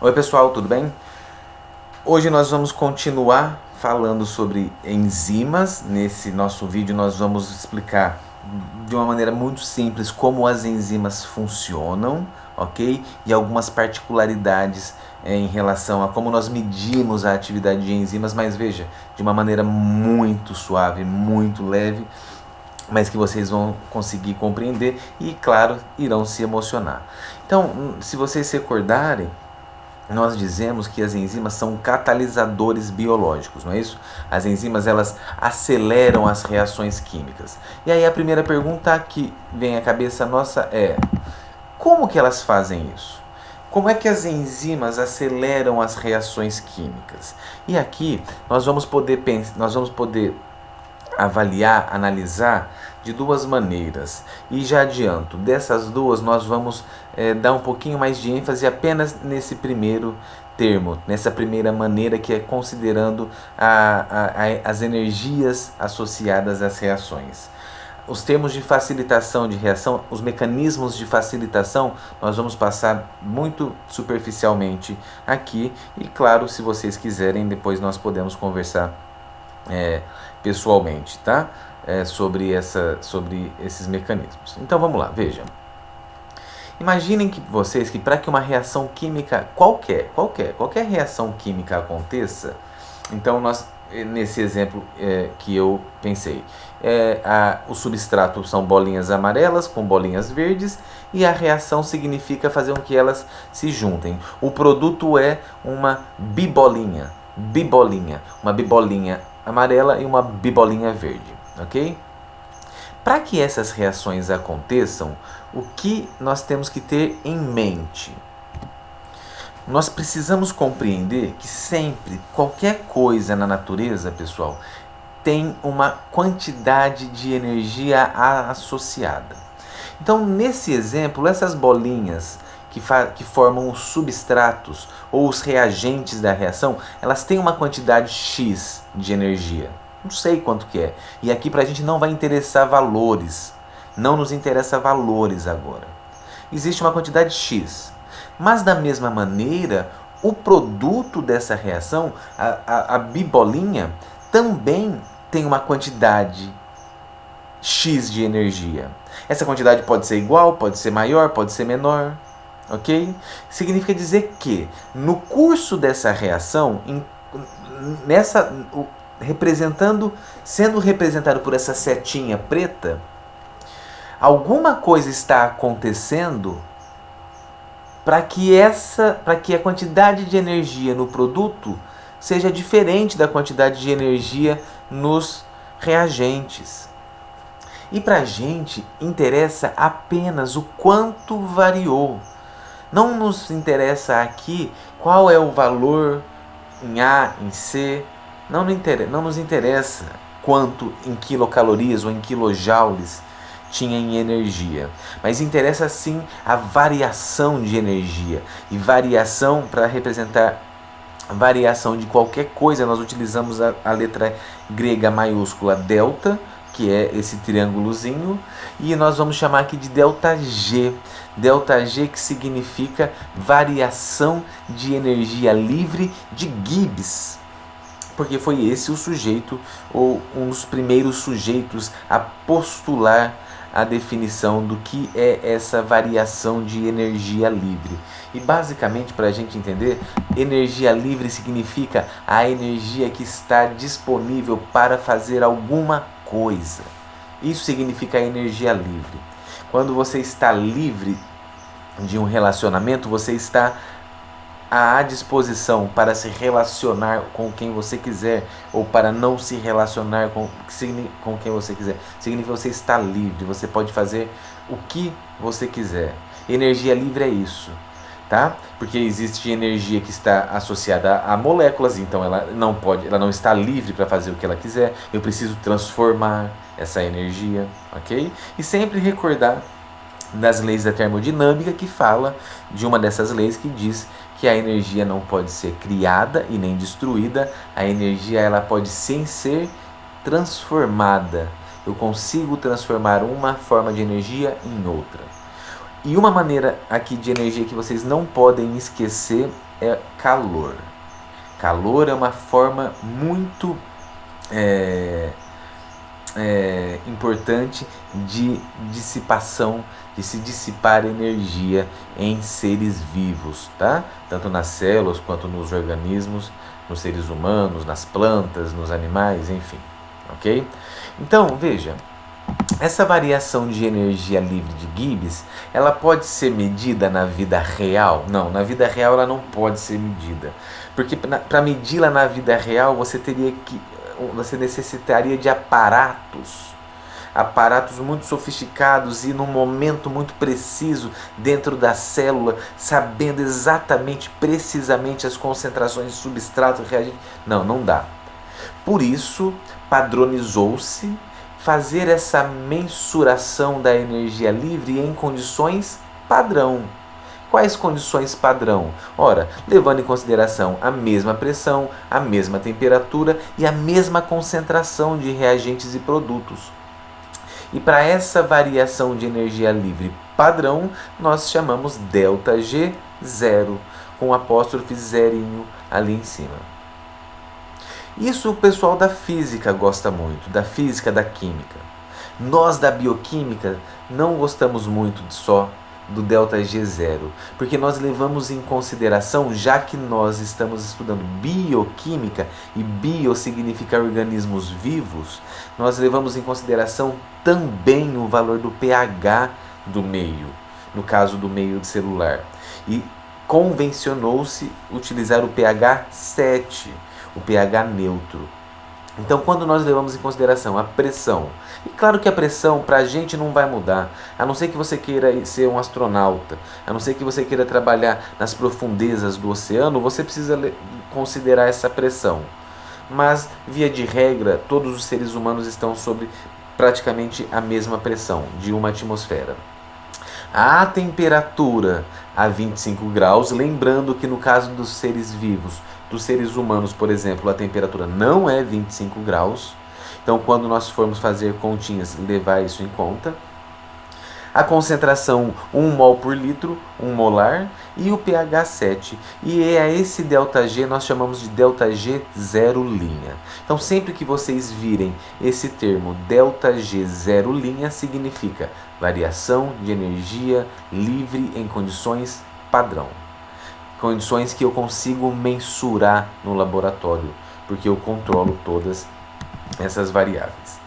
Oi pessoal, tudo bem? Hoje nós vamos continuar falando sobre enzimas. Nesse nosso vídeo nós vamos explicar de uma maneira muito simples como as enzimas funcionam, ok? E algumas particularidades em relação a como nós medimos a atividade de enzimas, mas veja, de uma maneira muito suave, muito leve, mas que vocês vão conseguir compreender e, claro, irão se emocionar. Então, se vocês se recordarem, nós dizemos que as enzimas são catalisadores biológicos, não é isso? As enzimas, elas aceleram as reações químicas. E aí a primeira pergunta que vem à cabeça nossa é: como que elas fazem isso? Como é que as enzimas aceleram as reações químicas? E aqui nós vamos poder avaliar, analisar de duas maneiras. E já adianto, dessas duas nós vamos dar um pouquinho mais de ênfase apenas nesse primeiro termo, nessa primeira maneira, que é considerando as energias associadas às reações. Os termos de facilitação de reação, os mecanismos de facilitação, nós vamos passar muito superficialmente aqui. E claro, se vocês quiserem, depois nós podemos conversar pessoalmente, tá? Sobre esses mecanismos. Então vamos lá, vejam. Imaginem que vocês que para que uma reação química qualquer reação química aconteça, então nós nesse exemplo que eu pensei, o substrato são bolinhas amarelas com bolinhas verdes e a reação significa fazer com que elas se juntem. O produto é uma bibolinha, uma bibolinha amarela e uma bibolinha verde, ok? Para que essas reações aconteçam, o que nós temos que ter em mente? Nós precisamos compreender que sempre, qualquer coisa na natureza, pessoal, tem uma quantidade de energia associada. Então, nesse exemplo, essas bolinhas que formam os substratos ou os reagentes da reação, elas têm uma quantidade X de energia. Não sei quanto que é. E aqui para a gente não vai interessar valores. Não nos interessa valores agora. Existe uma quantidade X. Mas da mesma maneira, o produto dessa reação, a bibolinha, também tem uma quantidade X de energia. Essa quantidade pode ser igual, pode ser maior, pode ser menor. Ok? Significa dizer que no curso dessa reação, sendo representado por essa setinha preta, alguma coisa está acontecendo para que a quantidade de energia no produto seja diferente da quantidade de energia nos reagentes. E para a gente interessa apenas o quanto variou. Não nos interessa aqui qual é o valor em A, em C. Não nos interessa quanto em quilocalorias ou em quilojoules tinha em energia. Mas interessa sim a variação de energia. E variação, para representar variação de qualquer coisa, nós utilizamos a letra grega maiúscula delta, que é esse triângulozinho, e nós vamos chamar aqui de ΔG. ΔG, que significa variação de energia livre de Gibbs, porque foi esse o sujeito, ou um dos primeiros sujeitos a postular a definição do que é essa variação de energia livre. E basicamente, para a gente entender, energia livre significa a energia que está disponível para fazer alguma coisa. Isso significa energia livre. Quando você está livre de um relacionamento, você está à disposição para se relacionar com quem você quiser ou para não se relacionar com quem você quiser. Significa que você está livre, você pode fazer o que você quiser. Energia livre é isso, tá? Porque existe energia que está associada a moléculas, então ela não está livre para fazer o que ela quiser. Eu preciso transformar essa energia, ok? E sempre recordar das leis da termodinâmica, que fala de uma dessas leis que diz que a energia não pode ser criada e nem destruída. A energia, ela pode sim ser transformada. Eu consigo transformar uma forma de energia em outra. E uma maneira aqui de energia que vocês não podem esquecer é calor. Calor é uma forma muito importante de dissipação, de se dissipar energia em seres vivos, tá? Tanto nas células quanto nos organismos, nos seres humanos, nas plantas, nos animais, enfim, ok? Então, veja, essa variação de energia livre de Gibbs, ela pode ser medida na vida real? Não, na vida real ela não pode ser medida, porque para medi-la na vida real você necessitaria de aparatos muito sofisticados e num momento muito preciso dentro da célula, sabendo exatamente, precisamente as concentrações de substrato reagente. Não dá. Por isso, padronizou-se fazer essa mensuração da energia livre em condições padrão. Quais condições padrão? Ora, levando em consideração a mesma pressão, a mesma temperatura e a mesma concentração de reagentes e produtos. E para essa variação de energia livre padrão, nós chamamos ΔG0, com o apóstrofe zerinho ali em cima. Isso o pessoal da física gosta muito, da física, da química. Nós da bioquímica não gostamos muito só do ΔG0, porque nós levamos em consideração, já que nós estamos estudando bioquímica, e bio significa organismos vivos, nós levamos em consideração também o valor do pH do meio, no caso do meio celular. E convencionou-se utilizar o pH 7, o pH neutro. Então, quando nós levamos em consideração a pressão, e claro que a pressão para a gente não vai mudar, a não ser que você queira ser um astronauta, a não ser que você queira trabalhar nas profundezas do oceano, você precisa considerar essa pressão. Mas, via de regra, todos os seres humanos estão sob praticamente a mesma pressão, de uma atmosfera. A temperatura a 25 graus, lembrando que no caso dos seres vivos, dos seres humanos, por exemplo, a temperatura não é 25 graus. Então, quando nós formos fazer continhas, levar isso em conta. A concentração 1 mol por litro, 1 molar, e o pH 7. E a esse ΔG nós chamamos de ΔG 0'. Então, sempre que vocês virem esse termo ΔG 0', significa variação de energia livre em condições padrão. Condições que eu consigo mensurar no laboratório, porque eu controlo todas essas variáveis.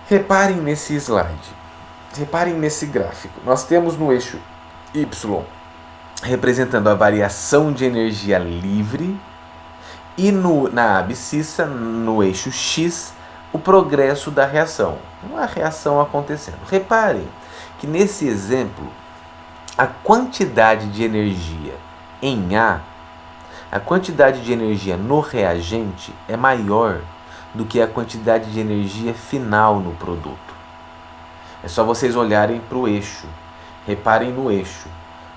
Reparem nesse slide, reparem nesse gráfico. Nós temos no eixo Y representando a variação de energia livre e na abscissa, no eixo X, o progresso da reação. Uma reação acontecendo. Reparem que nesse exemplo, a quantidade de energia em A, a quantidade de energia no reagente é maior do que a quantidade de energia final no produto. É só vocês olharem para o eixo. Reparem no eixo.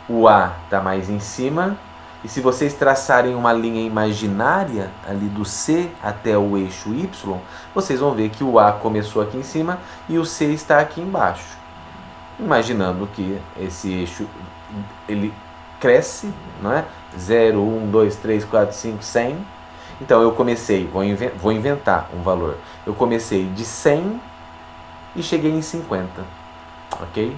O A está mais em cima, e se vocês traçarem uma linha imaginária ali do C até o eixo Y, vocês vão ver que o A começou aqui em cima e o C está aqui embaixo. Imaginando que esse eixo ele cresce, não é? 0, 1, 2, 3, 4, 5, 100. Então eu comecei, vou inventar um valor. Eu comecei de 100 e cheguei em 50, ok?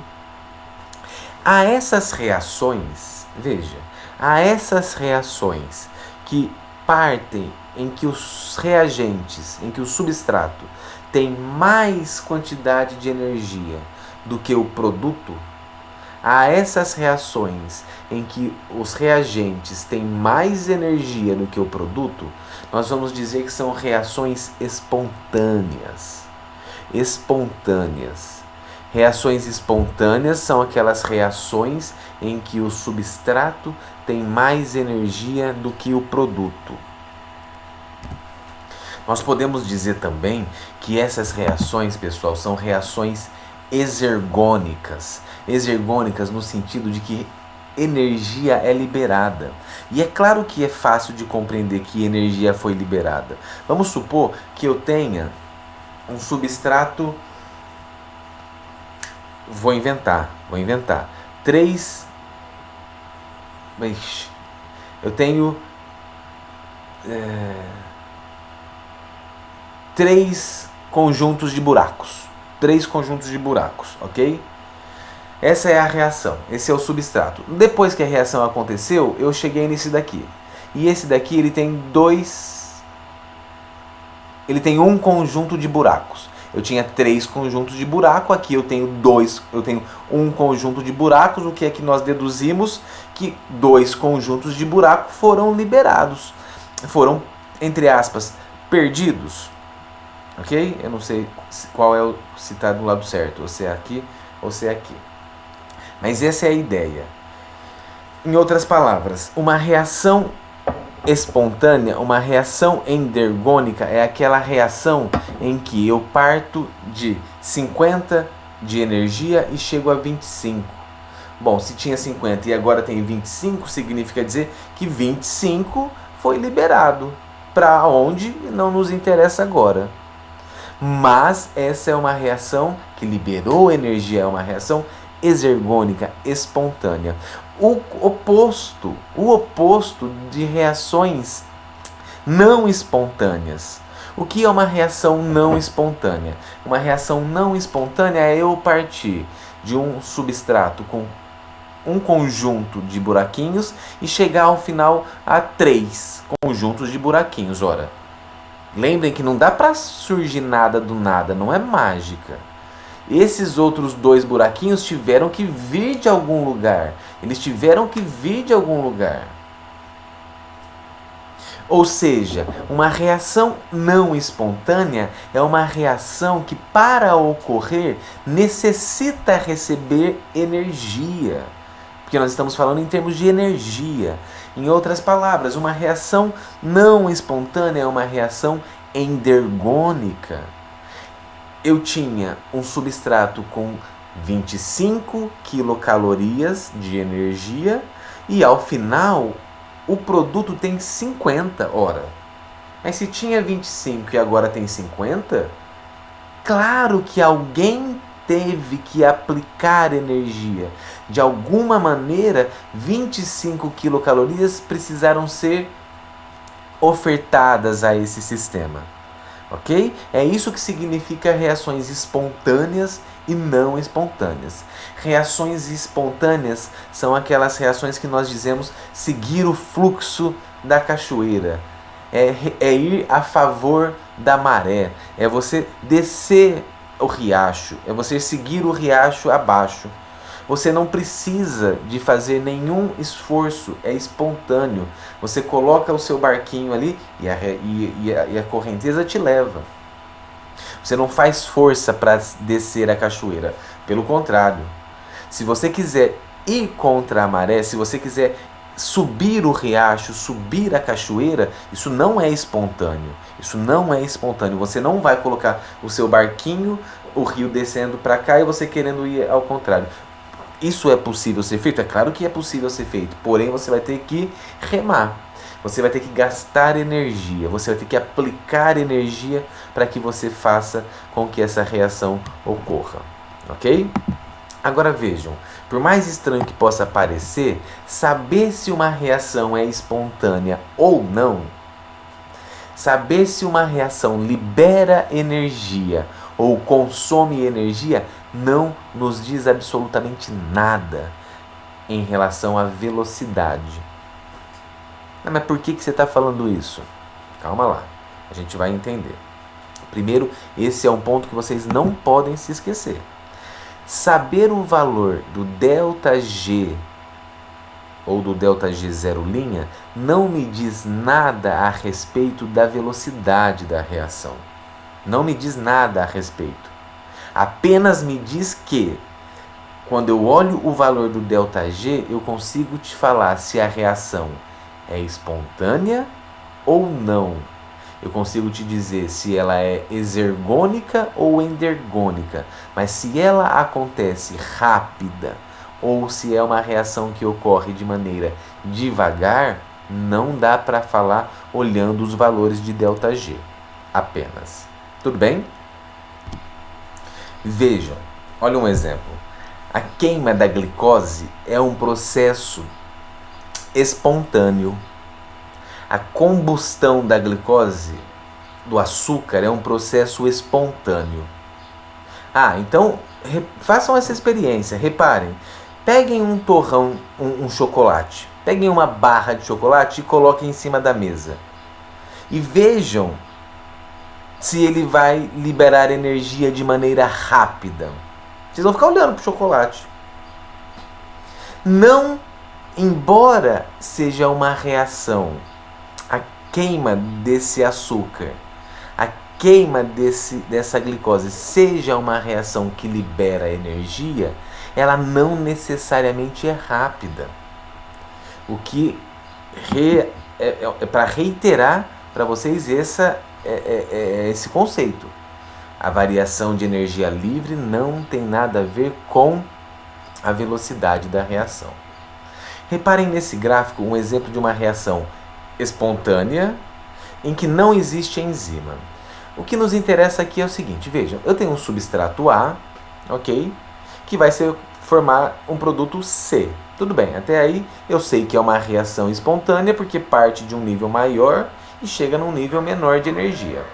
A essas reações, veja, a essas reações que partem em que os reagentes, em que o substrato tem mais quantidade de energia do que o produto, a essas reações em que os reagentes têm mais energia do que o produto, nós vamos dizer que são reações espontâneas. Espontâneas. Reações espontâneas são aquelas reações em que o substrato tem mais energia do que o produto. Nós podemos dizer também que essas reações, pessoal, são reações exergônicas. Exergônicas no sentido de que energia é liberada. E é claro que é fácil de compreender que energia foi liberada. Vamos supor que eu tenha um substrato Vou inventar. 3. Eu tenho 3 conjuntos de buracos. 3 conjuntos de buracos, ok? Essa é a reação, esse é o substrato. Depois que a reação aconteceu, eu cheguei nesse daqui. E esse daqui ele tem um conjunto de buracos. Eu tinha 3 conjuntos de buraco, aqui eu tenho um conjunto de buracos. O que é que nós deduzimos? Que 2 conjuntos de buraco foram liberados. Foram, entre aspas, perdidos. Ok? Eu não sei qual se está do lado certo, ou se é aqui ou se é aqui. Mas essa é a ideia. Em outras palavras, uma reação espontânea, uma reação endergônica é aquela reação em que eu parto de 50 de energia e chego a 25. Bom, se tinha 50 e agora tem 25, significa dizer que 25 foi liberado. Para onde não nos interessa agora. Mas essa é uma reação que liberou energia, é uma reação exergônica, espontânea. O oposto de reações não espontâneas. O que é uma reação não espontânea? Uma reação não espontânea é eu partir de um substrato com um conjunto de buraquinhos e chegar ao final a 3 conjuntos de buraquinhos. Ora, lembrem que não dá para surgir nada do nada, não é mágica. Esses outros 2 buraquinhos tiveram que vir de algum lugar. Eles tiveram que vir de algum lugar. Ou seja, uma reação não espontânea é uma reação que, para ocorrer, necessita receber energia. Porque nós estamos falando em termos de energia. Em outras palavras, uma reação não espontânea é uma reação endergônica. Eu tinha um substrato com 25 quilocalorias de energia e ao final o produto tem 50. Ora, mas se tinha 25 e agora tem 50, claro que alguém teve que aplicar energia. De alguma maneira, 25 quilocalorias precisaram ser ofertadas a esse sistema. Ok? É isso que significa reações espontâneas e não espontâneas. Reações espontâneas são aquelas reações que nós dizemos seguir o fluxo da cachoeira. É ir a favor da maré. É você descer o riacho. É você seguir o riacho abaixo. Você não precisa de fazer nenhum esforço, é espontâneo. Você coloca o seu barquinho ali e a correnteza te leva. Você não faz força para descer a cachoeira. Pelo contrário, se você quiser ir contra a maré, se você quiser subir o riacho, subir a cachoeira, isso não é espontâneo. Isso não é espontâneo. Você não vai colocar o seu barquinho, o rio descendo para cá e você querendo ir ao contrário. Isso é possível ser feito? É claro que é possível ser feito, porém você vai ter que remar, você vai ter que gastar energia, você vai ter que aplicar energia para que você faça com que essa reação ocorra, ok? Agora vejam, por mais estranho que possa parecer, saber se uma reação é espontânea ou não, saber se uma reação libera energia ou consome energia, não nos diz absolutamente nada em relação à velocidade. Mas por que você está falando isso? Calma lá, a gente vai entender. Primeiro, esse é um ponto que vocês não podem se esquecer. Saber o valor do ΔG ou do ΔG zero linha não me diz nada a respeito da velocidade da reação. Não me diz nada a respeito. Apenas me diz que, quando eu olho o valor do ΔG, eu consigo te falar se a reação é espontânea ou não. Eu consigo te dizer se ela é exergônica ou endergônica. Mas se ela acontece rápida ou se é uma reação que ocorre de maneira devagar, não dá para falar olhando os valores de ΔG apenas. Tudo bem? Vejam, olha um exemplo. A queima da glicose é um processo espontâneo. A combustão da glicose, do açúcar, é um processo espontâneo. Então façam essa experiência. Reparem, peguem um torrão, um chocolate, peguem uma barra de chocolate e coloquem em cima da mesa. E vejam se ele vai liberar energia de maneira rápida. Vocês vão ficar olhando para o chocolate. Não, embora seja uma reação, a queima desse açúcar, a queima dessa glicose seja uma reação que libera energia, ela não necessariamente é rápida. O que é para reiterar para vocês esse conceito. A variação de energia livre não tem nada a ver com a velocidade da reação. Reparem nesse gráfico um exemplo de uma reação espontânea em que não existe enzima. O que nos interessa aqui é o seguinte, vejam, eu tenho um substrato A, ok, que vai formar um produto C. Tudo bem, até aí eu sei que é uma reação espontânea porque parte de um nível maior e chega num nível menor de energia.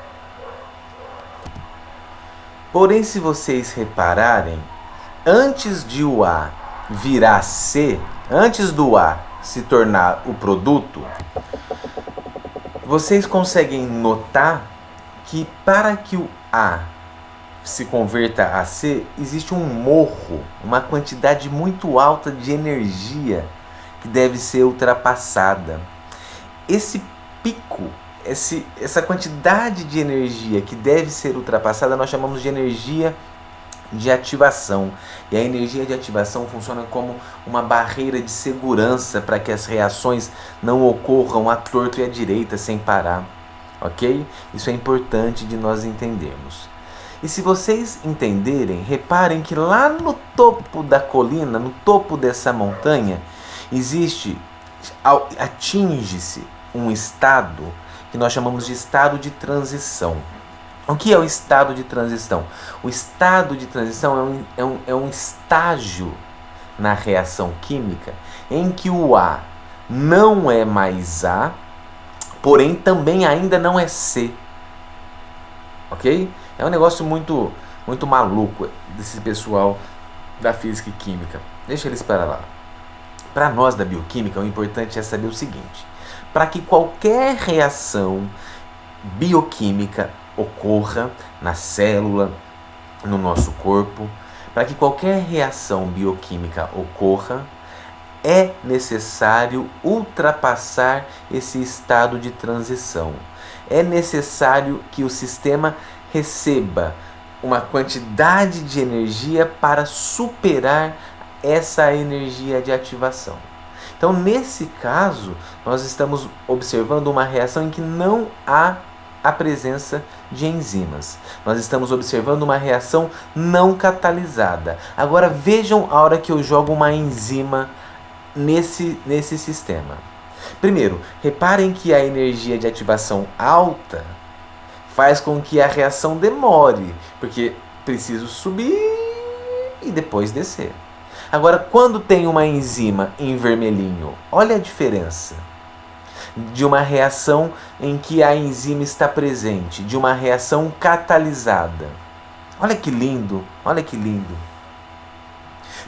Porém, se vocês repararem, antes de o A virar C, antes do A se tornar o produto, vocês conseguem notar que para que o A se converta a C, existe um morro, uma quantidade muito alta de energia que deve ser ultrapassada. Esse pico, essa quantidade de energia que deve ser ultrapassada, nós chamamos de energia de ativação. E a energia de ativação funciona como uma barreira de segurança para que as reações não ocorram à torto e à direita sem parar. Ok? Isso é importante de nós entendermos. E se vocês entenderem, reparem que lá no topo da colina, no topo dessa montanha, atinge-se um estado que nós chamamos de estado de transição. O que é o estado de transição? O estado de transição é um estágio na reação química em que o A não é mais A, porém também ainda não é C. Ok? É um negócio muito, muito maluco desse pessoal da física e química. Deixa eles para lá. Para nós da bioquímica, o importante é saber o seguinte: para que qualquer reação bioquímica ocorra na célula, no nosso corpo, para que qualquer reação bioquímica ocorra, é necessário ultrapassar esse estado de transição. É necessário que o sistema receba uma quantidade de energia para superar essa energia de ativação. Então, nesse caso, nós estamos observando uma reação em que não há a presença de enzimas. Nós estamos observando uma reação não catalisada. Agora, vejam a hora que eu jogo uma enzima nesse sistema. Primeiro, reparem que a energia de ativação alta faz com que a reação demore, porque preciso subir e depois descer. Agora, quando tem uma enzima em vermelhinho, olha a diferença de uma reação em que a enzima está presente, de uma reação catalisada. Olha que lindo, olha que lindo.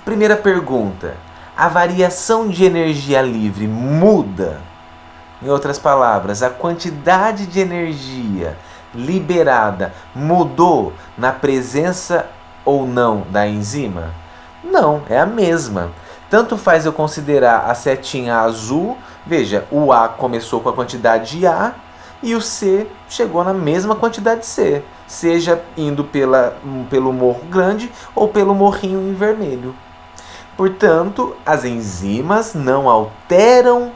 Primeira pergunta: a variação de energia livre muda? Em outras palavras, a quantidade de energia liberada mudou na presença ou não da enzima? Não, é a mesma. Tanto faz eu considerar a setinha azul, veja, o A começou com a quantidade de A e o C chegou na mesma quantidade de C, seja indo pelo morro grande ou pelo morrinho em vermelho. Portanto, as enzimas não alteram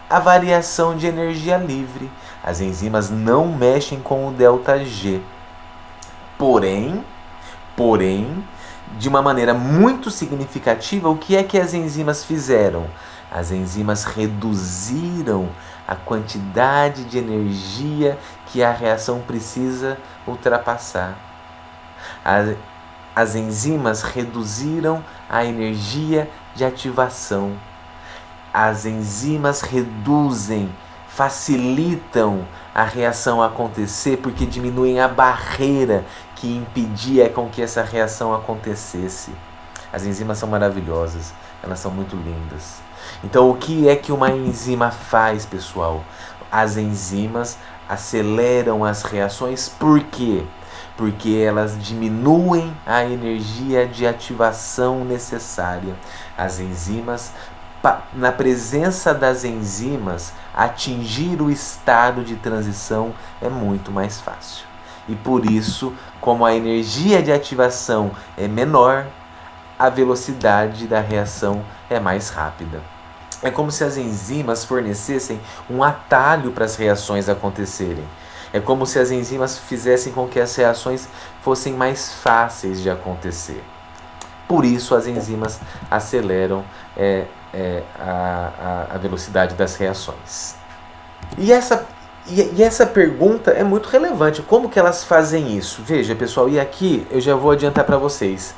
a variação de energia livre. As enzimas não mexem com o ΔG. Porém, de uma maneira muito significativa, o que é que as enzimas fizeram? As enzimas reduziram a quantidade de energia que a reação precisa ultrapassar. as enzimas reduziram a energia de ativação. As enzimas reduzem, facilitam a reação acontecer porque diminuem a barreira que impedia com que essa reação acontecesse. As enzimas são maravilhosas, elas são muito lindas. Então, o que é que uma enzima faz, pessoal? As enzimas aceleram as reações, por quê? Porque elas diminuem a energia de ativação necessária. As enzimas, na presença das enzimas, atingir o estado de transição é muito mais fácil. E por isso, como a energia de ativação é menor, a velocidade da reação é mais rápida. É como se as enzimas fornecessem um atalho para as reações acontecerem. É como se as enzimas fizessem com que as reações fossem mais fáceis de acontecer. Por isso as enzimas aceleram a velocidade das reações. E essa pergunta é muito relevante. Como que elas fazem isso? Veja, pessoal, e aqui eu já vou adiantar para vocês.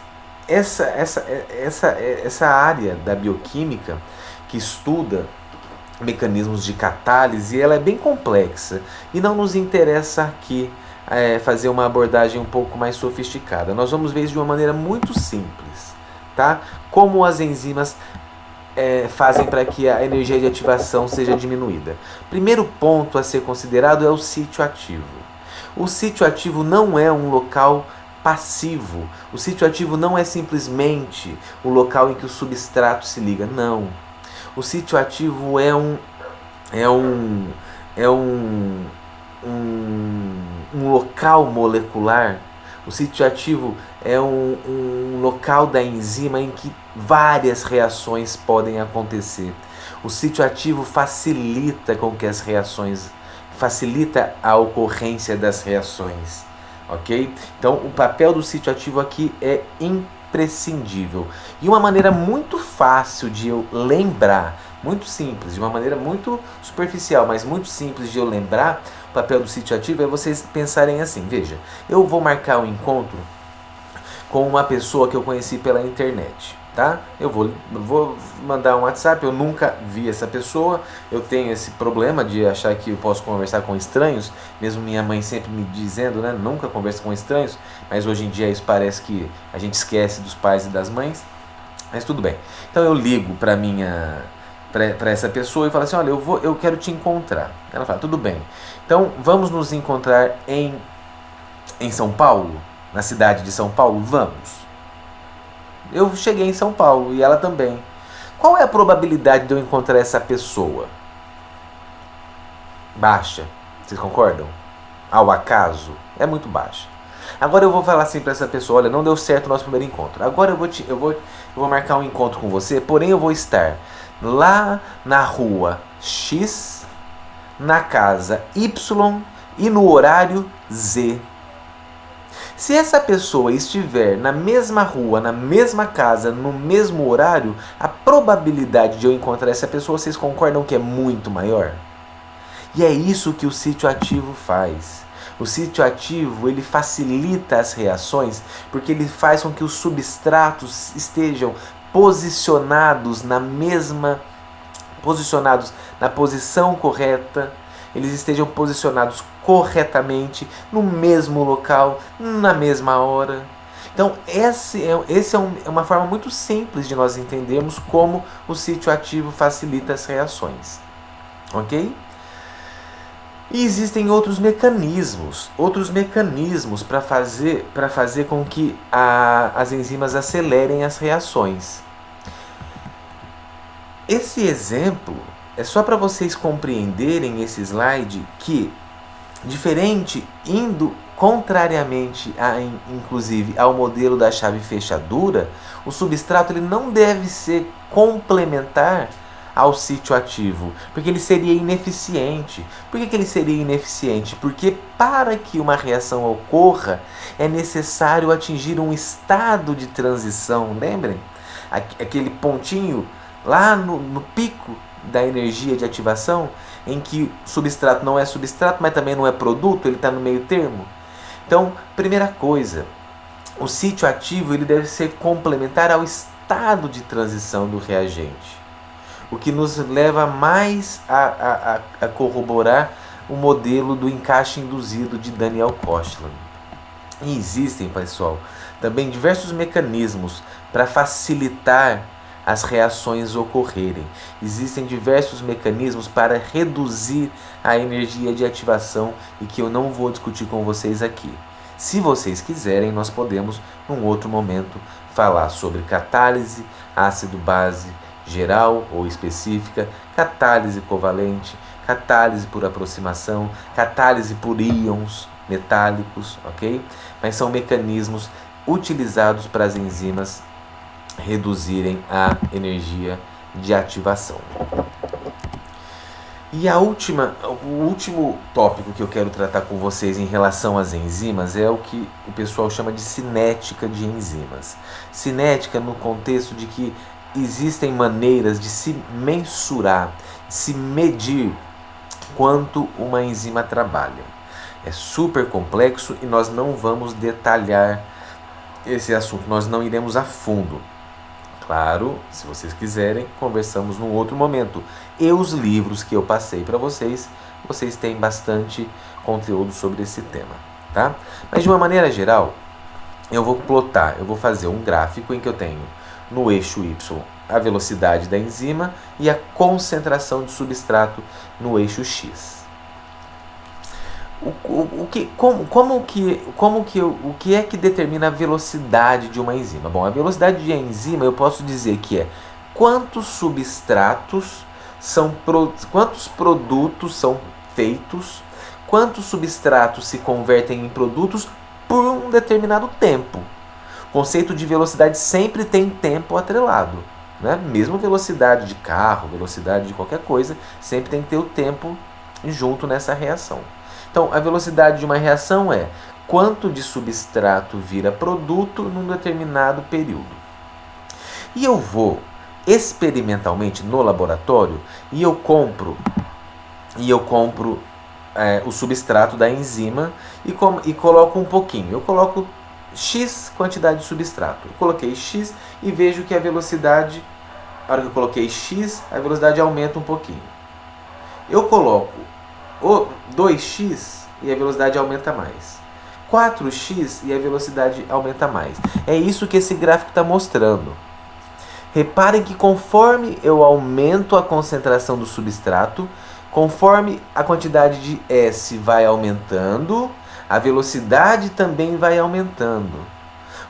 Essa área da bioquímica que estuda mecanismos de catálise, ela é bem complexa e não nos interessa aqui fazer uma abordagem um pouco mais sofisticada. Nós vamos ver isso de uma maneira muito simples, tá? Como as enzimas fazem para que a energia de ativação seja diminuída. Primeiro ponto a ser considerado é o sítio ativo. O sítio ativo não é um local passivo. O sítio ativo não é simplesmente o local em que o substrato se liga, não. O sítio ativo é um local molecular. O sítio ativo é um local da enzima em que várias reações podem acontecer. O sítio ativo facilita com que as reações, facilita a ocorrência das reações, ok? Então o papel do sítio ativo aqui é imprescindível. E uma maneira muito fácil de eu lembrar, muito simples, de uma maneira muito superficial, mas muito simples de eu lembrar o papel do sítio ativo é vocês pensarem assim, veja, eu vou marcar um encontro com uma pessoa que eu conheci pela internet, tá? Eu vou mandar um WhatsApp, eu nunca vi essa pessoa, eu tenho esse problema de achar que eu posso conversar com estranhos, mesmo minha mãe sempre me dizendo, né, nunca conversa com estranhos, mas hoje em dia isso parece que a gente esquece dos pais e das mães, mas tudo bem. Então eu ligo para essa pessoa e falo assim, olha, eu quero te encontrar. Ela fala, tudo bem. Então vamos nos encontrar em São Paulo, na cidade de São Paulo? Vamos. Eu cheguei em São Paulo e ela também. Qual é a probabilidade de eu encontrar essa pessoa? Baixa. Vocês concordam? Ao acaso? É muito baixa. Agora eu vou falar assim para essa pessoa, olha, não deu certo o nosso primeiro encontro. Agora eu vou marcar um encontro com você, porém eu vou estar lá na rua X, na casa Y e no horário Z. Se essa pessoa estiver na mesma rua, na mesma casa, no mesmo horário, a probabilidade de eu encontrar essa pessoa, vocês concordam que é muito maior? E é isso que o sítio ativo faz. O sítio ativo, ele facilita as reações porque ele faz com que os substratos estejam posicionados na posição correta, eles estejam posicionados corretamente no mesmo local, na mesma hora. Então, essa é uma forma muito simples de nós entendermos como o sítio ativo facilita as reações. Ok? E existem outros mecanismos para fazer com que as enzimas acelerem as reações. Esse exemplo é só para vocês compreenderem esse slide que, indo contrariamente inclusive ao modelo da chave fechadura, o substrato ele não deve ser complementar ao sítio ativo, porque ele seria ineficiente. Por que ele seria ineficiente? Porque para que uma reação ocorra, é necessário atingir um estado de transição, lembrem? Aquele pontinho lá no pico da energia de ativação, em que o substrato não é substrato, mas também não é produto, ele está no meio termo. Então, primeira coisa, o sítio ativo ele deve ser complementar ao estado de transição do reagente, o que nos leva mais a corroborar o modelo do encaixe induzido de Daniel Koshland. E existem, pessoal, também diversos mecanismos para facilitar as reações ocorrerem. Existem diversos mecanismos para reduzir a energia de ativação e que eu não vou discutir com vocês aqui. Se vocês quiserem, nós podemos, num outro momento, falar sobre catálise, ácido-base geral ou específica, catálise covalente, catálise por aproximação, catálise por íons metálicos, ok? Mas são mecanismos utilizados para as enzimas reduzirem a energia de ativação. E o último tópico que eu quero tratar com vocês em relação às enzimas é o que o pessoal chama de cinética de enzimas. Cinética no contexto de que existem maneiras de se mensurar, de se medir quanto uma enzima trabalha. É super complexo e nós não vamos detalhar esse assunto, nós não iremos a fundo. Claro, se vocês quiserem, conversamos num outro momento. E os livros que eu passei para vocês, vocês têm bastante conteúdo sobre esse tema, tá? Mas de uma maneira geral, eu vou fazer um gráfico em que eu tenho no eixo Y a velocidade da enzima e a concentração de substrato no eixo X. O que é que determina a velocidade de uma enzima? Bom, a velocidade de enzima eu posso dizer que é quantos substratos quantos produtos são feitos, quantos substratos se convertem em produtos por um determinado tempo. O conceito de velocidade sempre tem tempo atrelado, né? Mesmo velocidade de carro, velocidade de qualquer coisa, sempre tem que ter o tempo junto nessa reação. Então, a velocidade de uma reação é quanto de substrato vira produto num determinado período. E eu vou experimentalmente no laboratório e eu compro o substrato da enzima e coloco um pouquinho. Eu coloco X quantidade de substrato. Eu coloquei X e vejo que a velocidade, na hora que eu coloquei X, a velocidade aumenta um pouquinho. Eu coloco o 2x e a velocidade aumenta mais. 4x e a velocidade aumenta mais. É isso que esse gráfico está mostrando. Reparem que conforme eu aumento a concentração do substrato, conforme a quantidade de S vai aumentando, a velocidade também vai aumentando.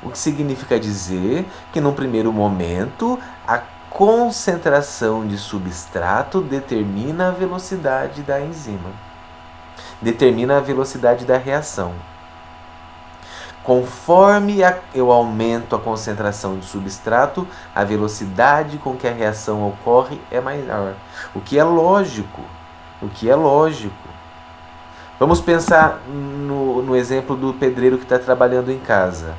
O que significa dizer que num primeiro momento a concentração de substrato determina a velocidade da enzima, determina a velocidade da reação. Conforme eu aumento a concentração de substrato, a velocidade com que a reação ocorre é maior. O que é lógico. Vamos pensar no exemplo do pedreiro que está trabalhando em casa.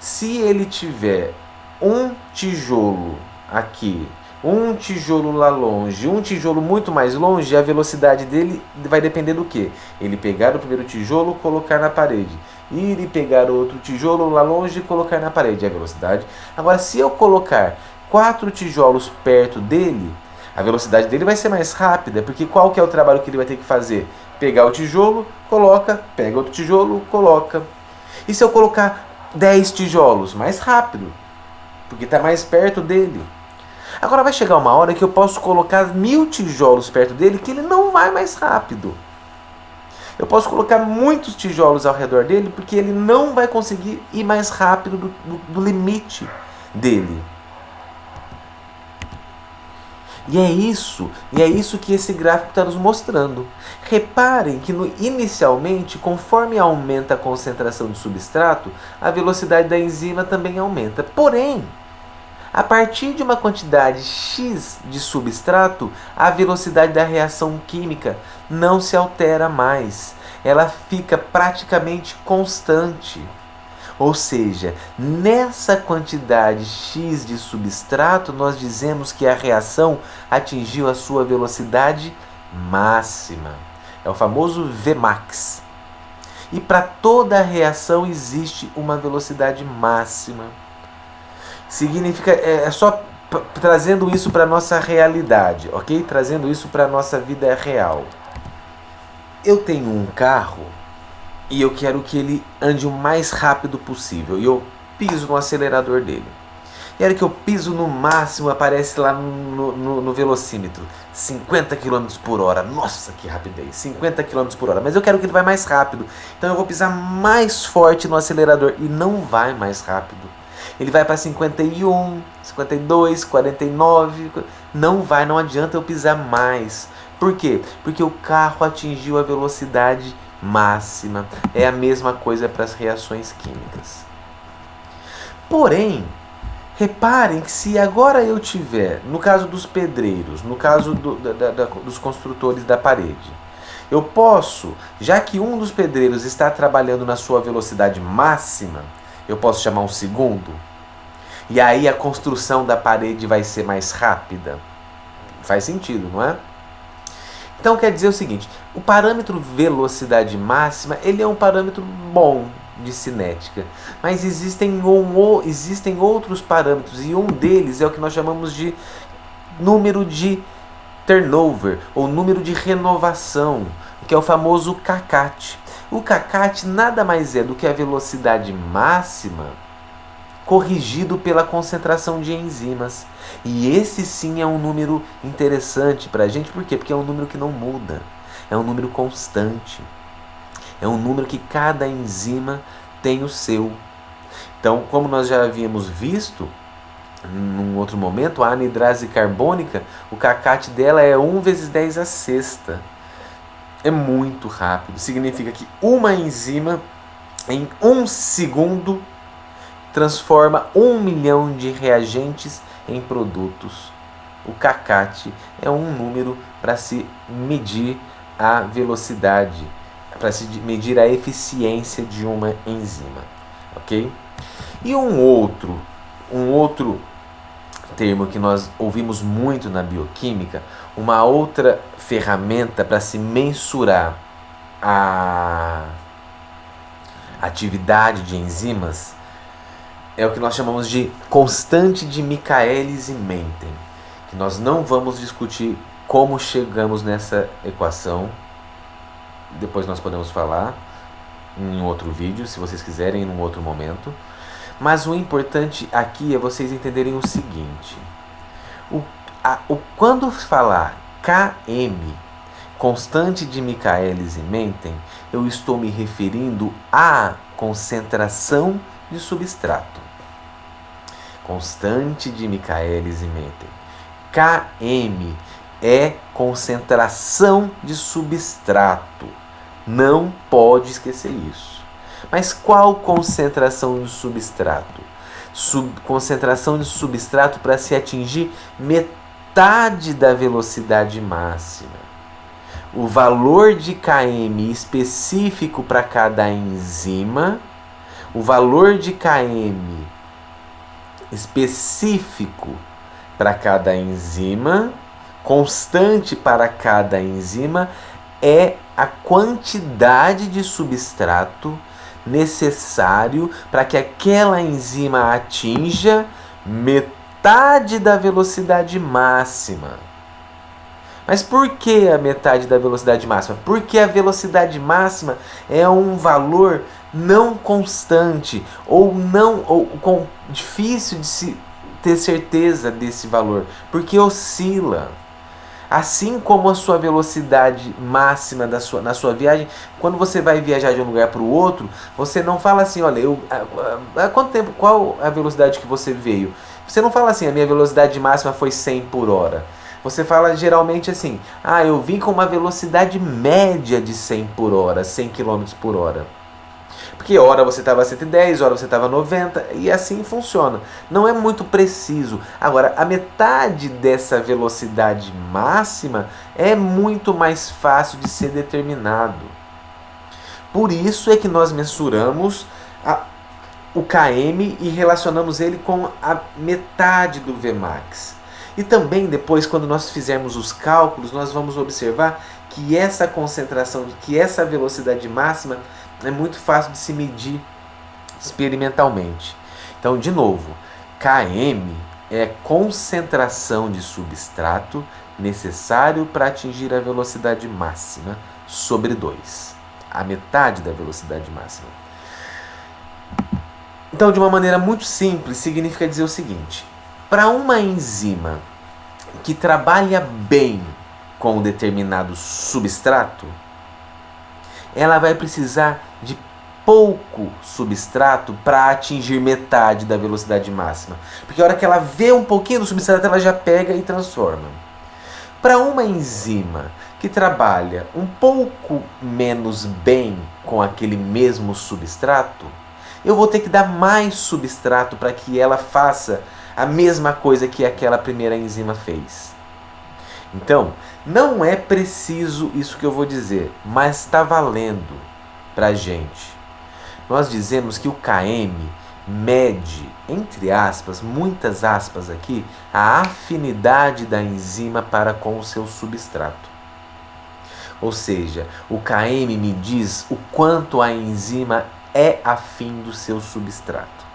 Se ele tiver um tijolo aqui, um tijolo lá longe, um tijolo muito mais longe, a velocidade dele vai depender do quê? Ele pegar o primeiro tijolo, colocar na parede. Ir e pegar outro tijolo lá longe e colocar na parede, a velocidade. Agora, se eu colocar 4 tijolos perto dele, a velocidade dele vai ser mais rápida, porque qual que é o trabalho que ele vai ter que fazer? Pegar o tijolo, coloca, pega outro tijolo, coloca. E se eu colocar 10 tijolos? Mais rápido, porque está mais perto dele. Agora vai chegar uma hora que eu posso colocar 1000 tijolos perto dele, que ele não vai mais rápido. Eu posso colocar muitos tijolos ao redor dele, porque ele não vai conseguir ir mais rápido do limite dele. E é isso que esse gráfico está nos mostrando. Reparem que inicialmente, conforme aumenta a concentração de substrato, a velocidade da enzima também aumenta. Porém, a partir de uma quantidade X de substrato, a velocidade da reação química não se altera mais. Ela fica praticamente constante. Ou seja, nessa quantidade X de substrato, nós dizemos que a reação atingiu a sua velocidade máxima. É o famoso Vmax. E para toda reação existe uma velocidade máxima. Significa, é só trazendo isso para a nossa realidade, ok? Trazendo isso para a nossa vida real. Eu tenho um carro e eu quero que ele ande o mais rápido possível. E eu piso no acelerador dele. E a hora que eu piso no máximo, aparece lá no velocímetro 50 km por hora. Nossa, que rapidez! 50 km por hora. Mas eu quero que ele vá mais rápido. Então eu vou pisar mais forte no acelerador. E não vai mais rápido. Ele vai para 51, 52, 49. Não vai, não adianta eu pisar mais. Por quê? Porque o carro atingiu a velocidade máxima. É a mesma coisa para as reações químicas. Porém, reparem que se agora eu tiver, no caso dos pedreiros, no caso dos construtores da parede, eu posso, já que um dos pedreiros está trabalhando na sua velocidade máxima, eu posso chamar um segundo, e aí a construção da parede vai ser mais rápida. Faz sentido, não é? Então quer dizer o seguinte, o parâmetro velocidade máxima, ele é um parâmetro bom de cinética, mas existem outros parâmetros, e um deles é o que nós chamamos de número de turnover, ou número de renovação, que é o famoso kcat. O kcat nada mais é do que a velocidade máxima corrigido pela concentração de enzimas. E esse sim é um número interessante para a gente. Por quê? Porque é um número que não muda. É um número constante. É um número que cada enzima tem o seu. Então, como nós já havíamos visto num outro momento, a anidrase carbônica, o kcat dela é 1 vezes 10 a sexta. É muito rápido. Significa que uma enzima, em 1 segundo, transforma 1 milhão de reagentes em produtos. O kcat é um número para se medir a velocidade, para se medir a eficiência de uma enzima, ok? E um outro termo que nós ouvimos muito na bioquímica, uma outra ferramenta para se mensurar a atividade de enzimas, é o que nós chamamos de constante de Michaelis e Menten, que nós não vamos discutir como chegamos nessa equação. Depois nós podemos falar em outro vídeo, se vocês quiserem, em um outro momento. Mas o importante aqui é vocês entenderem o seguinte. Quando falar Km, constante de Michaelis e Menten, eu estou me referindo à concentração de substrato. Constante de Michaelis e Menten. Km é concentração de substrato. Não pode esquecer isso. Mas qual concentração de substrato? Concentração de substrato para se atingir metade da velocidade máxima. O valor de Km específico para cada enzima, o valor de Km específico para cada enzima, constante para cada enzima, é a quantidade de substrato necessário para que aquela enzima atinja metade da velocidade máxima. Mas por que a metade da velocidade máxima? Porque a velocidade máxima é um valor não constante, ou difícil de se ter certeza desse valor, porque oscila. Assim como a sua velocidade máxima na sua viagem, quando você vai viajar de um lugar para o outro, você não fala assim, olha, há quanto tempo, qual a velocidade que você veio? Você não fala assim, a minha velocidade máxima foi 100 por hora. Você fala geralmente assim, eu vim com uma velocidade média de 100 por hora, 100 km por hora. Porque hora você estava a 110, hora você estava a 90, e assim funciona. Não é muito preciso. Agora, a metade dessa velocidade máxima é muito mais fácil de ser determinado. Por isso é que nós mensuramos o Km e relacionamos ele com a metade do Vmax. E também depois, quando nós fizermos os cálculos, nós vamos observar que essa concentração, que essa velocidade máxima é muito fácil de se medir experimentalmente. Então, de novo, km é concentração de substrato necessário para atingir a velocidade máxima sobre 2, a metade da velocidade máxima. Então, de uma maneira muito simples, significa dizer o seguinte: para uma enzima que trabalha bem com um determinado substrato, ela vai precisar de pouco substrato para atingir metade da velocidade máxima. Porque a hora que ela vê um pouquinho do substrato, ela já pega e transforma. Para uma enzima que trabalha um pouco menos bem com aquele mesmo substrato, eu vou ter que dar mais substrato para que ela faça a mesma coisa que aquela primeira enzima fez. Então, não é preciso isso que eu vou dizer, mas está valendo para a gente. Nós dizemos que o km mede, entre aspas, muitas aspas aqui, a afinidade da enzima para com o seu substrato. Ou seja, o km me diz o quanto a enzima é afim do seu substrato.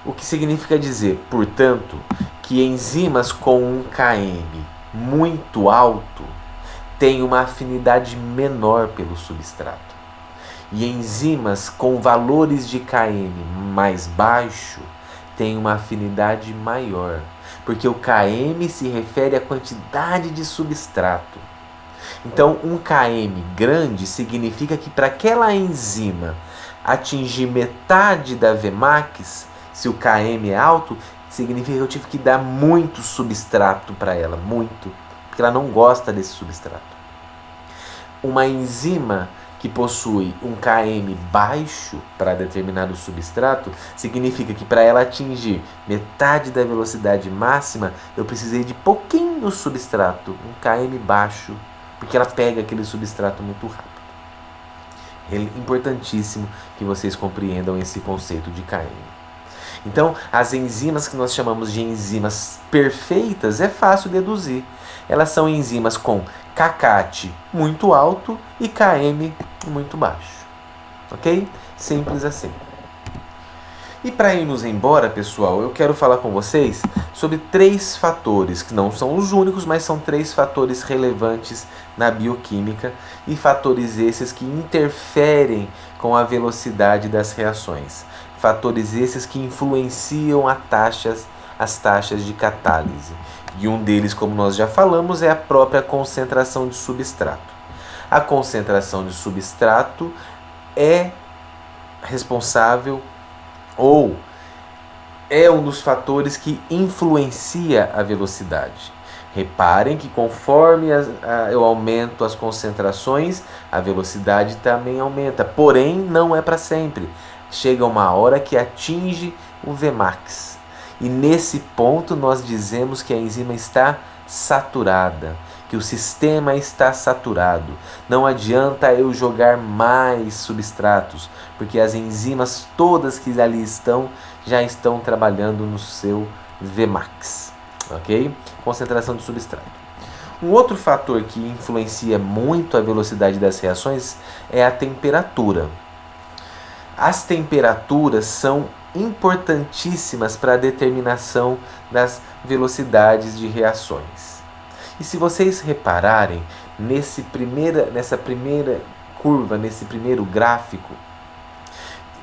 O que significa dizer, portanto, que enzimas com um km muito alto têm uma afinidade menor pelo substrato. E enzimas com valores de km mais baixo têm uma afinidade maior, porque o km se refere à quantidade de substrato. Então, um km grande significa que para aquela enzima atingir metade da Vmax, se o km é alto, significa que eu tive que dar muito substrato para ela, muito, porque ela não gosta desse substrato. Uma enzima que possui um km baixo para determinado substrato, significa que para ela atingir metade da velocidade máxima, eu precisei de pouquinho substrato, um km baixo, porque ela pega aquele substrato muito rápido. É importantíssimo que vocês compreendam esse conceito de km. Então, as enzimas que nós chamamos de enzimas perfeitas é fácil deduzir. Elas são enzimas com kcat muito alto e km muito baixo. Ok? Simples assim. E para irmos embora, pessoal, eu quero falar com vocês sobre 3 fatores, que não são os únicos, mas são 3 fatores relevantes na bioquímica e fatores esses que interferem com a velocidade das reações. Fatores esses que influenciam as taxas de catálise. E um deles, como nós já falamos, é a própria concentração de substrato. A concentração de substrato é responsável ou é um dos fatores que influencia a velocidade. Reparem que conforme eu aumento as concentrações, a velocidade também aumenta. Porém, não é para sempre. Chega uma hora que atinge o Vmax. E nesse ponto nós dizemos que a enzima está saturada, que o sistema está saturado. Não adianta eu jogar mais substratos, porque as enzimas todas que ali estão já estão trabalhando no seu Vmax, ok? Concentração de substrato. Um outro fator que influencia muito a velocidade das reações é a temperatura. As temperaturas são importantíssimas para a determinação das velocidades de reações. E se vocês repararem, nessa primeira curva, nesse primeiro gráfico,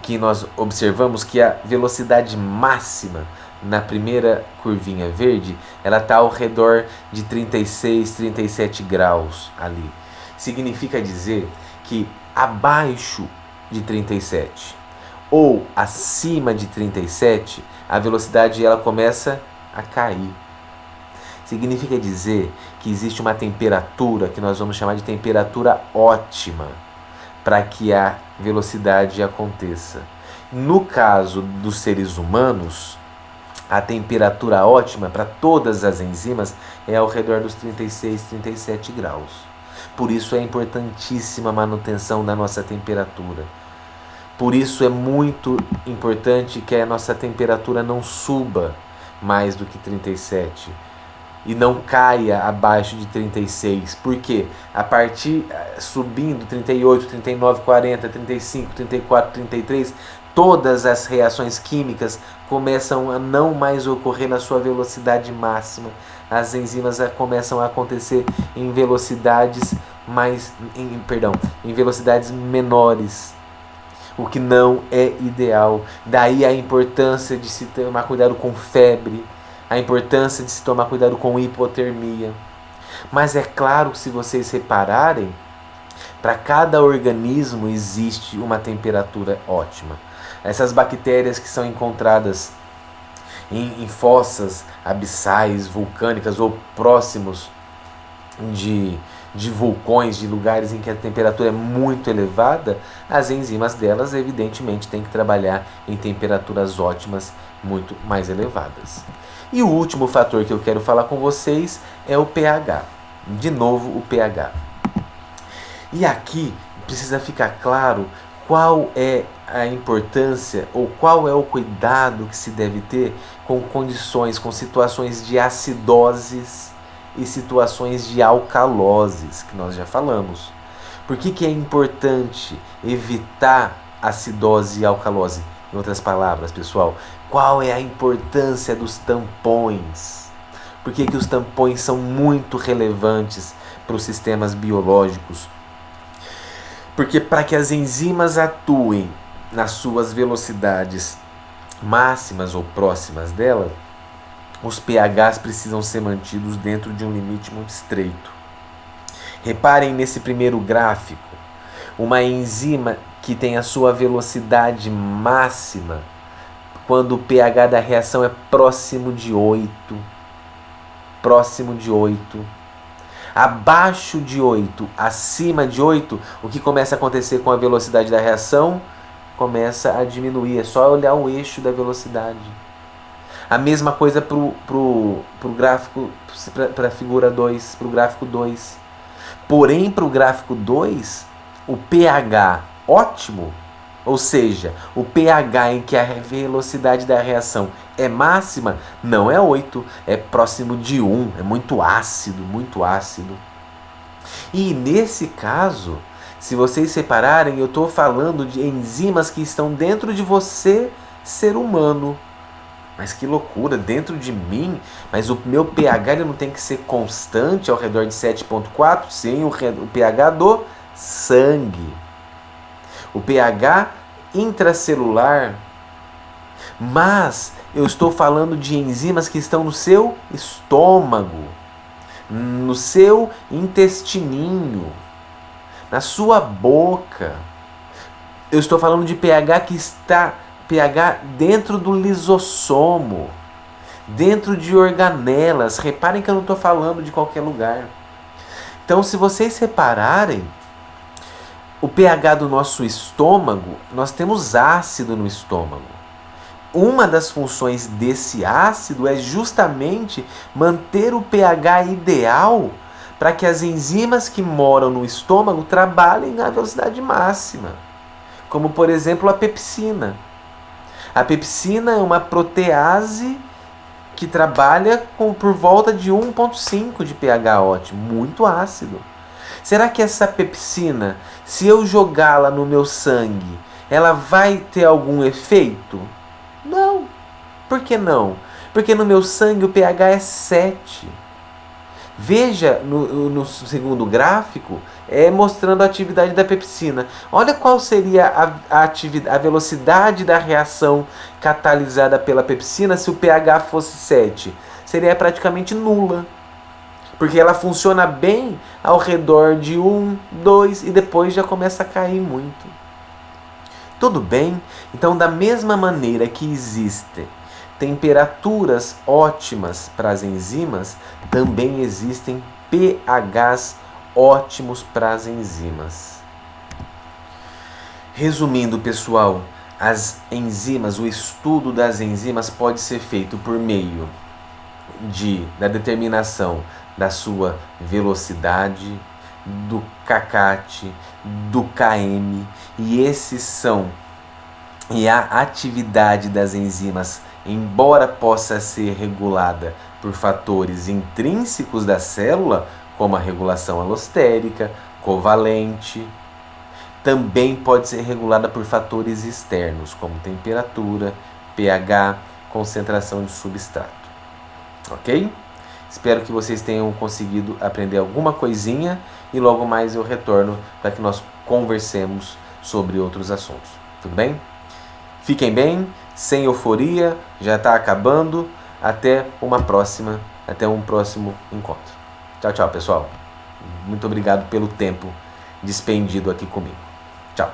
que nós observamos que a velocidade máxima na primeira curvinha verde, ela está ao redor de 36, 37 graus ali. Significa dizer que abaixo de 37 ou acima de 37, a velocidade ela começa a cair. Significa dizer que existe uma temperatura que nós vamos chamar de temperatura ótima para que a velocidade aconteça. No caso dos seres humanos, a temperatura ótima para todas as enzimas é ao redor dos 36, 37 graus. Por isso é importantíssima a manutenção da nossa temperatura. Por isso é muito importante que a nossa temperatura não suba mais do que 37. e não caia abaixo de 36. Por quê? A partir, subindo 38, 39, 40, 35, 34, 33, todas as reações químicas começam a não mais ocorrer na sua velocidade máxima. As enzimas começam a acontecer em velocidades em velocidades menores, o que não é ideal. Daí a importância de se tomar cuidado com febre, a importância de se tomar cuidado com hipotermia. Mas é claro que, se vocês repararem, para cada organismo existe uma temperatura ótima. Essas bactérias que são encontradas em fossas abissais, vulcânicas ou próximos de vulcões, de lugares em que a temperatura é muito elevada, as enzimas delas evidentemente têm que trabalhar em temperaturas ótimas, muito mais elevadas. E o último fator que eu quero falar com vocês é o pH. De novo, o pH. E aqui precisa ficar claro qual é a importância ou qual é o cuidado que se deve ter com condições, com situações de acidoses e situações de alcaloses, que nós já falamos. Por que é importante evitar acidose e alcalose? Em outras palavras, pessoal, qual é a importância dos tampões? Por que os tampões são muito relevantes para os sistemas biológicos? Porque para que as enzimas atuem nas suas velocidades máximas ou próximas dela, os pHs precisam ser mantidos dentro de um limite muito estreito. Reparem nesse primeiro gráfico, uma enzima que tem a sua velocidade máxima quando o pH da reação é próximo de 8. Próximo de 8. Abaixo de 8, acima de 8, o que começa a acontecer com a velocidade da reação? Começa a diminuir, é só olhar o eixo da velocidade. A mesma coisa pro gráfico, para a figura 2, para o gráfico 2. Porém, para o gráfico 2, o pH ótimo, ou seja, o pH em que a velocidade da reação é máxima, não é 8, é próximo de 1, é muito ácido, muito ácido. E nesse caso, se vocês separarem, eu estou falando de enzimas que estão dentro de você, ser humano. Mas que loucura, dentro de mim, mas o meu pH ele não tem que ser constante ao redor de 7,4, sim, o pH do sangue. O pH intracelular, mas eu estou falando de enzimas que estão no seu estômago, no seu intestininho, na sua boca. Eu estou falando de pH que está pH dentro do lisossomo, dentro de organelas. Reparem que eu não estou falando de qualquer lugar. Então, se vocês repararem, o pH do nosso estômago, nós temos ácido no estômago. Uma das funções desse ácido é justamente manter o pH ideal para que as enzimas que moram no estômago trabalhem na velocidade máxima. Como, por exemplo, a pepsina. A pepsina é uma protease que trabalha por volta de 1,5 de pH ótimo, muito ácido. Será que essa pepsina, se eu jogá-la no meu sangue, ela vai ter algum efeito? Não. Por que não? Porque no meu sangue o pH é 7. Veja no segundo gráfico, mostrando a atividade da pepsina. Olha qual seria a velocidade da reação catalisada pela pepsina se o pH fosse 7. Seria praticamente nula. Porque ela funciona bem ao redor de 1, 2 e depois já começa a cair muito. Tudo bem? Então, da mesma maneira que existem temperaturas ótimas para as enzimas, também existem pHs ótimos para as enzimas. Resumindo, pessoal, as enzimas, o estudo das enzimas pode ser feito por meio da determinação da sua velocidade, do kcat, do km, e a atividade das enzimas embora possa ser regulada por fatores intrínsecos da célula, como a regulação alostérica, covalente, também pode ser regulada por fatores externos, como temperatura, pH, concentração de substrato. Ok? Espero que vocês tenham conseguido aprender alguma coisinha e logo mais eu retorno para que nós conversemos sobre outros assuntos. Tudo bem? Fiquem bem, sem euforia, já está acabando. Até um próximo encontro. Tchau, tchau, pessoal. Muito obrigado pelo tempo despendido aqui comigo. Tchau.